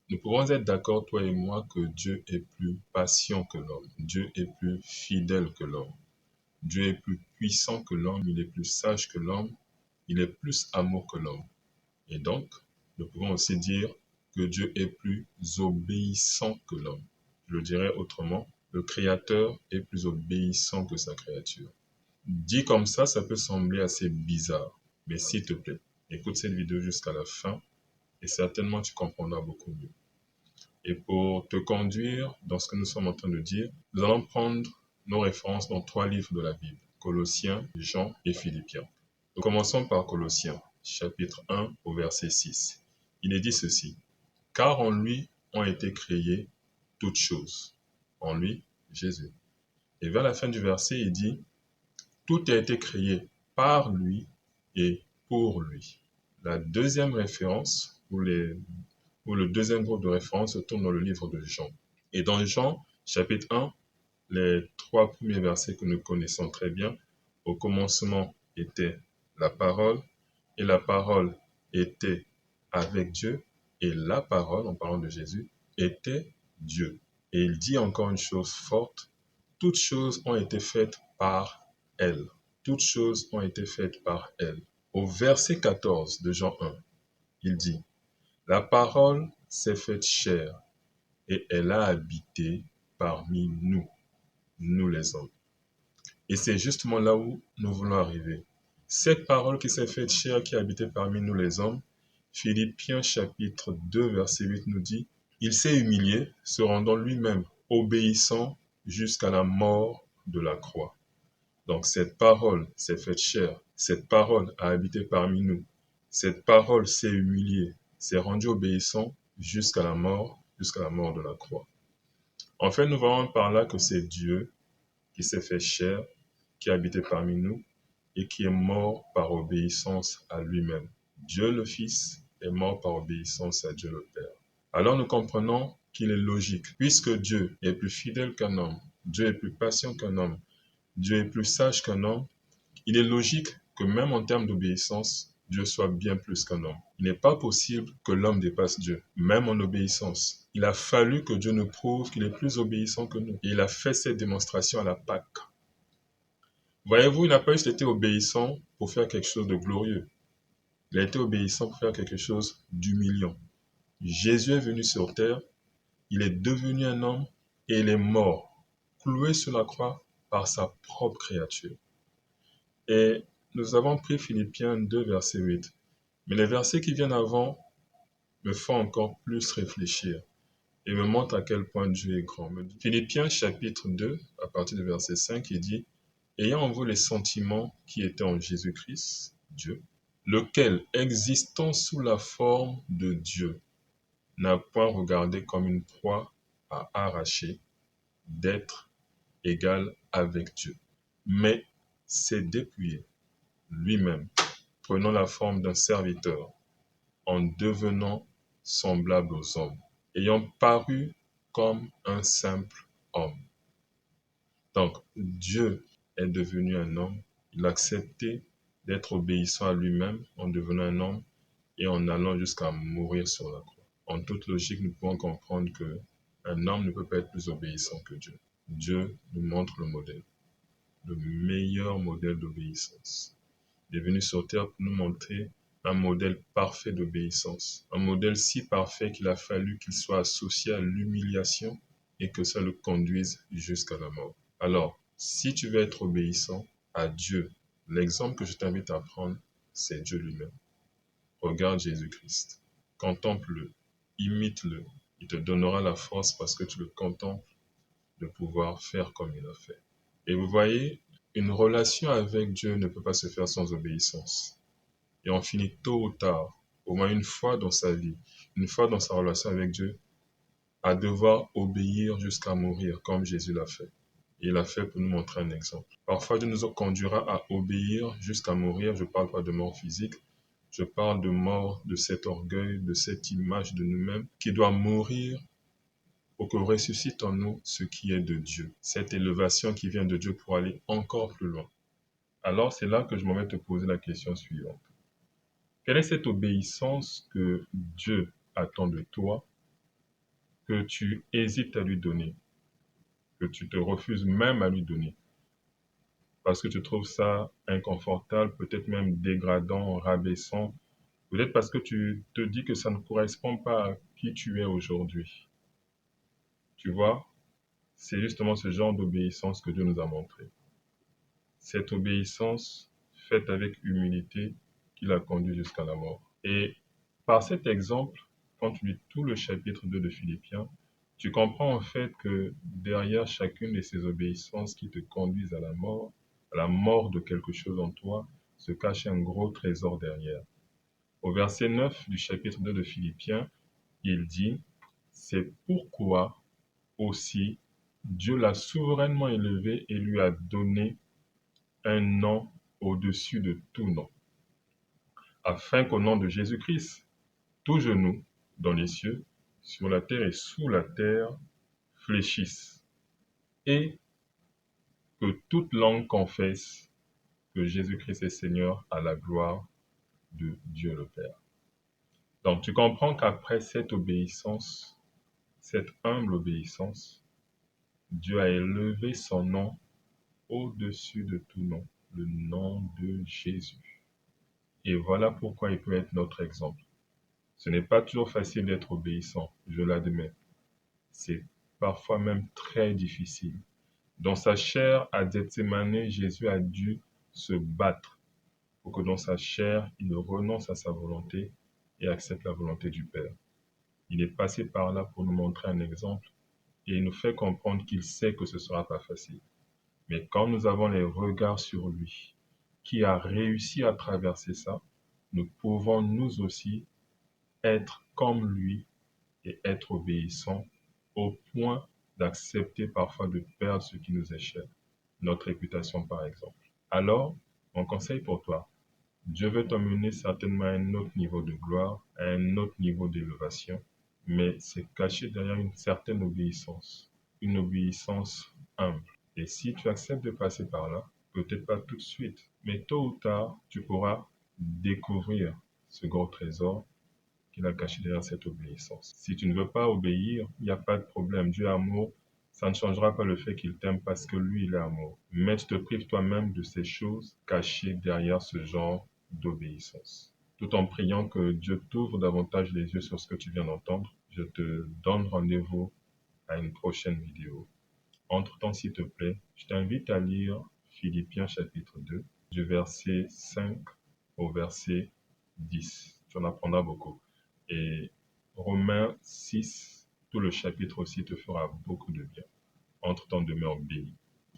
Nous pouvons être d'accord, toi et moi, que Dieu est plus patient que l'homme. Dieu est plus fidèle que l'homme. Dieu est plus puissant que l'homme, il est plus sage que l'homme, il est plus amour que l'homme. Et donc, nous pouvons aussi dire que Dieu est plus obéissant que l'homme. Je le dirais autrement, le Créateur est plus obéissant que sa créature. Dit comme ça peut sembler assez bizarre, mais s'il te plaît, écoute cette vidéo jusqu'à la fin et certainement tu comprendras beaucoup mieux. Et pour te conduire dans ce que nous sommes en train de dire, nous allons prendre nos références dans 3 livres de la Bible, Colossiens, Jean et Philippiens. Nous commençons par Colossiens, chapitre 1 au verset 6. Il est dit ceci, « Car en lui ont été créées toutes choses. » En lui, Jésus. Et vers la fin du verset, il dit, « Tout a été créé par lui et pour lui. » La deuxième référence, ou le deuxième groupe de références se tourne dans le livre de Jean. Et dans Jean, chapitre 1, les 3 premiers versets que nous connaissons très bien, au commencement était la parole, et la parole était avec Dieu, et la parole, en parlant de Jésus, était Dieu. Et il dit encore une chose forte, toutes choses ont été faites par elle. Toutes choses ont été faites par elle. Au verset 14 de Jean 1, il dit, la parole s'est faite chair et elle a habité parmi nous, nous les hommes. Et c'est justement là où nous voulons arriver. Cette parole qui s'est faite chair, qui a habité parmi nous les hommes, Philippiens chapitre 2 verset 8 nous dit, il s'est humilié, se rendant lui-même obéissant jusqu'à la mort de la croix. Donc cette parole s'est faite chair, cette parole a habité parmi nous, cette parole s'est humiliée, s'est rendue obéissant jusqu'à la mort de la croix. En fait, nous voyons par là que c'est Dieu qui s'est fait chair, qui a habité parmi nous et qui est mort par obéissance à lui-même. Dieu le Fils est mort par obéissance à Dieu le Père. Alors nous comprenons qu'il est logique, puisque Dieu est plus fidèle qu'un homme, Dieu est plus patient qu'un homme, Dieu est plus sage qu'un homme, il est logique que même en termes d'obéissance, Dieu soit bien plus qu'un homme. Il n'est pas possible que l'homme dépasse Dieu, même en obéissance. Il a fallu que Dieu nous prouve qu'il est plus obéissant que nous. Et il a fait cette démonstration à la Pâque. Voyez-vous, il n'a pas juste été obéissant pour faire quelque chose de glorieux. Il a été obéissant pour faire quelque chose d'humiliant. Jésus est venu sur terre, il est devenu un homme et il est mort, cloué sur la croix par sa propre créature. Et nous avons pris Philippiens 2, verset 8. Mais les versets qui viennent avant me font encore plus réfléchir et me montrent à quel point Dieu est grand. Philippiens chapitre 2, à partir du verset 5, il dit « Ayant en vous les sentiments qui étaient en Jésus-Christ, Dieu, lequel, existant sous la forme de Dieu, n'a point regardé comme une proie à arracher d'être égal avec Dieu, mais s'est dépouillé lui-même, prenant la forme d'un serviteur, en devenant semblable aux hommes, ayant paru comme un simple homme. » Donc, Dieu est devenu un homme, il a accepté d'être obéissant à lui-même en devenant un homme et en allant jusqu'à mourir sur la croix. En toute logique, nous pouvons comprendre qu'un homme ne peut pas être plus obéissant que Dieu. Dieu nous montre le modèle, le meilleur modèle d'obéissance. Il est venu sur terre pour nous montrer un modèle parfait d'obéissance. Un modèle si parfait qu'il a fallu qu'il soit associé à l'humiliation et que ça le conduise jusqu'à la mort. Alors, si tu veux être obéissant à Dieu, l'exemple que je t'invite à prendre, c'est Dieu lui-même. Regarde Jésus-Christ, contemple-le, imite-le. Il te donnera la force parce que tu le contemples de pouvoir faire comme il a fait. Et vous voyez, une relation avec Dieu ne peut pas se faire sans obéissance. Et on finit tôt ou tard, au moins une fois dans sa vie, une fois dans sa relation avec Dieu, à devoir obéir jusqu'à mourir, comme Jésus l'a fait. Et il l'a fait pour nous montrer un exemple. Parfois, Dieu nous conduira à obéir jusqu'à mourir. Je ne parle pas de mort physique, je parle de mort de cet orgueil, de cette image de nous-mêmes qui doit mourir pour que ressuscite en nous ce qui est de Dieu. Cette élévation qui vient de Dieu pour aller encore plus loin. Alors c'est là que je m'en vais te poser la question suivante. Quelle est cette obéissance que Dieu attend de toi que tu hésites à lui donner, que tu te refuses même à lui donner, parce que tu trouves ça inconfortable, peut-être même dégradant, rabaissant, peut-être parce que tu te dis que ça ne correspond pas à qui tu es aujourd'hui. Tu vois, c'est justement ce genre d'obéissance que Dieu nous a montré. Cette obéissance faite avec humilité qui l'a conduit jusqu'à la mort. Et par cet exemple, quand tu lis tout le chapitre 2 de Philippiens, tu comprends en fait que derrière chacune de ces obéissances qui te conduisent à la mort de quelque chose en toi, se cache un gros trésor derrière. Au verset 9 du chapitre 2 de Philippiens, il dit, c'est pourquoi aussi Dieu l'a souverainement élevé et lui a donné un nom au-dessus de tout nom, afin qu'au nom de Jésus-Christ, tout genou dans les cieux, sur la terre et sous la terre fléchisse, et que toute langue confesse que Jésus-Christ est Seigneur à la gloire de Dieu le Père. Donc tu comprends qu'après cette obéissance, cette humble obéissance, Dieu a élevé son nom au-dessus de tout nom, le nom de Jésus. Et voilà pourquoi il peut être notre exemple. Ce n'est pas toujours facile d'être obéissant, je l'admets. C'est parfois même très difficile. Dans sa chair à Gethsémane, Jésus a dû se battre pour que dans sa chair, il renonce à sa volonté et accepte la volonté du Père. Il est passé par là pour nous montrer un exemple et il nous fait comprendre qu'il sait que ce ne sera pas facile. Mais quand nous avons les regards sur lui, qui a réussi à traverser ça, nous pouvons nous aussi être comme lui et être obéissants au point d'accepter parfois de perdre ce qui nous est cher, notre réputation par exemple. Alors, mon conseil pour toi, Dieu veut t'emmener certainement à un autre niveau de gloire, à un autre niveau d'élévation, mais c'est caché derrière une certaine obéissance, une obéissance humble. Et si tu acceptes de passer par là, peut-être pas tout de suite, mais tôt ou tard, tu pourras découvrir ce gros trésor qu'il a caché derrière cette obéissance. Si tu ne veux pas obéir, il n'y a pas de problème. Dieu est amour, ça ne changera pas le fait qu'il t'aime parce que lui, il est amour. Mais tu te prives toi-même de ces choses cachées derrière ce genre d'obéissance. Tout en priant que Dieu t'ouvre davantage les yeux sur ce que tu viens d'entendre, je te donne rendez-vous à une prochaine vidéo. Entre-temps, s'il te plaît, je t'invite à lire Philippiens chapitre 2, du verset 5 au verset 10. Tu en apprendras beaucoup. Et Romains 6, tout le chapitre aussi te fera beaucoup de bien. Entre-temps, demeure béni.